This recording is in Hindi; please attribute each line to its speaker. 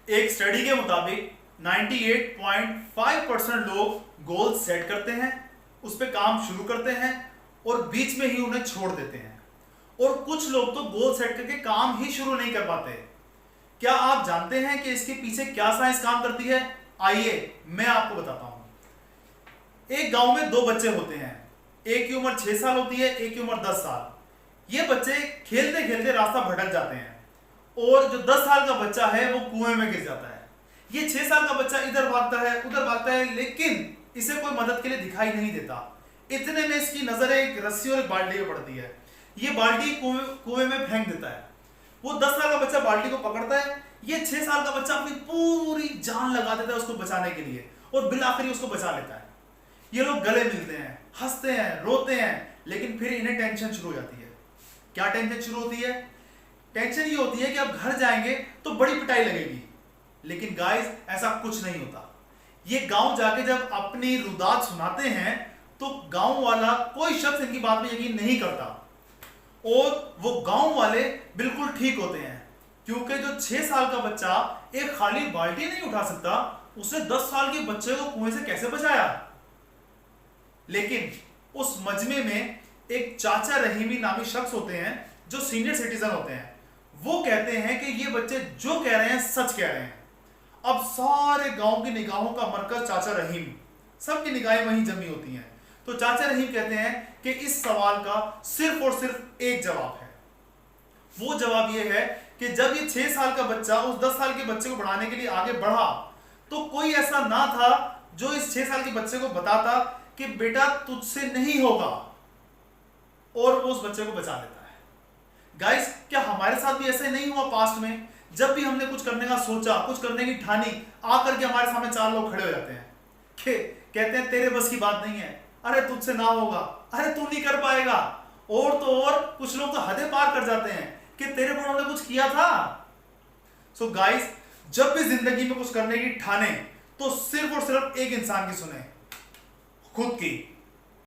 Speaker 1: एक स्टडी के मुताबिक 98.5% लोग गोल सेट करते हैं, उस पर काम शुरू करते हैं और बीच में ही उन्हें छोड़ देते हैं। और कुछ लोग तो गोल सेट करके काम ही शुरू नहीं कर पाते। क्या आप जानते हैं कि इसके पीछे क्या साइंस काम करती है? आइए मैं आपको बताता हूं। एक गांव में दो बच्चे होते हैं, एक की उम्र 6 साल होती है, एक की उम्र 10 साल। ये बच्चे खेलते खेलते रास्ता भटक जाते हैं और जो 10 साल का बच्चा है वो कुएं में गिर जाता है। ये 6 साल का बच्चा इधर भागता है उधर भागता है, लेकिन इसे कोई मदद के लिए दिखाई नहीं देता। इतने में इसकी नजर एक रस्सी और एक बाल्टी में पड़ती है। ये बाल्टी कुएं में फेंक देता है। वो 10 साल का बच्चा बाल्टी को पकड़ता है, ये 6 साल का बच्चा अपनी पूरी जान लगा देता है उसको बचाने के लिए और बिल आखिरी उसको बचा लेता है। ये लोग गले मिलते हैं, हंसते हैं, रोते हैं, लेकिन फिर इन्हें टेंशन शुरू हो जाती है। क्या टेंशन शुरू होती है? टेंशन ये होती है कि अब घर जाएंगे तो बड़ी पिटाई लगेगी। लेकिन गाइस ऐसा कुछ नहीं होता। ये गांव जाके जब अपनी रुदात सुनाते हैं तो गांव वाला कोई शख्स इनकी बात में यकीन नहीं करता और वो गांव वाले बिल्कुल ठीक होते हैं, क्योंकि जो 6 साल का बच्चा एक खाली बाल्टी नहीं उठा सकता, उसने 10 साल के बच्चे को कुएं से कैसे बचाया? लेकिन उस मजमे में एक चाचा रहीमी नामी शख्स होते हैं जो सीनियर सिटीजन होते हैं। वो कहते हैं कि ये बच्चे जो कह रहे हैं सच कह रहे हैं। अब सारे गांव की निगाहों का मरकज चाचा रहीम, सबकी निगाहें वहीं जमी होती हैं। तो चाचा रहीम कहते हैं कि इस सवाल का सिर्फ और सिर्फ एक जवाब है। वो जवाब ये है कि जब ये 6 साल का बच्चा उस 10 साल के बच्चे को बढ़ाने के लिए आगे बढ़ा तो कोई ऐसा ना था जो इस 6 साल के बच्चे को बताता कि बेटा तुझसे नहीं होगा, और वो उस बच्चे को बचा लेता है। गाइस, क्या हमारे साथ भी ऐसे नहीं हुआ पास्ट में? जब भी हमने कुछ करने का सोचा, कुछ करने की ठानी, आकर के हमारे सामने 4 लोग खड़े हो जाते हैं, कहते हैं तेरे बस की बात नहीं है, अरे तुझसे ना होगा, अरे तू नहीं कर पाएगा। और तो और कुछ लोग तो हदें पार कर जाते हैं कि तेरे को उन्होंने कुछ किया था। सो गाइस, जब भी जिंदगी में कुछ करने की ठाने तो सिर्फ और सिर्फ एक इंसान की सुने, खुद की।